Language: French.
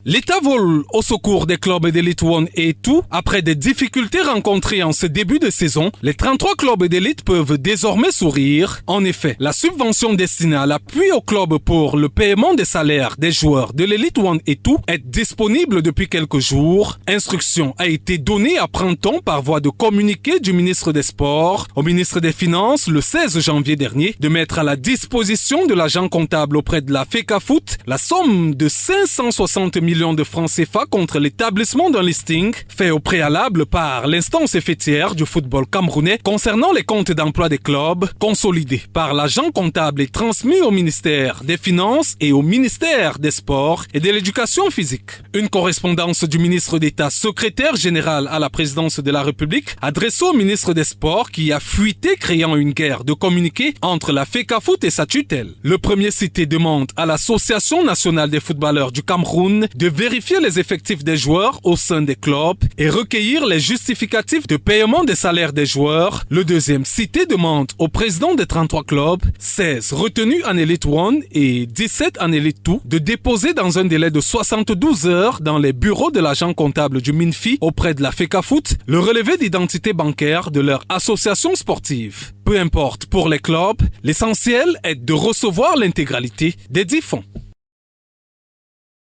L'État vole au secours des clubs d'Elite One et tout. Après des difficultés rencontrées en ce début de saison, les 33 clubs d'élite peuvent désormais sourire. En effet, la subvention destinée à l'appui aux clubs pour le paiement des salaires des joueurs de l'Elite One et tout est disponible depuis quelques jours. Instruction a été donnée à Printemps par voie de communiqué du ministre des Sports au ministre des Finances le 16 janvier dernier de mettre à la disposition de l'agent comptable auprès de la FECAFOOT la somme de 560 millions de francs CFA contre l'établissement d'un listing fait au préalable par l'instance fêtière du football camerounais concernant les comptes d'emploi des clubs consolidés par l'agent comptable et transmis au ministère des Finances et au ministère des Sports et de l'Éducation physique. Une correspondance du ministre d'État secrétaire général à la présidence de la République adressée au ministre des Sports qui a fuité créant une guerre de communiqués entre la FECAFOOT et sa tutelle. Le premier cité demande à l'Association nationale des footballeurs du Cameroun de vérifier les effectifs des joueurs au sein des clubs et recueillir les justificatifs de paiement des salaires des joueurs. Le deuxième cité demande au président des 33 clubs, 16 retenus en Elite One et 17 en Elite 2, de déposer dans un délai de 72 heures dans les bureaux de l'agent comptable du MINFI auprès de la FECAFOOT le relevé d'identité bancaire de leur association sportive. Peu importe pour les clubs, l'essentiel est de recevoir l'intégralité des 10 fonds.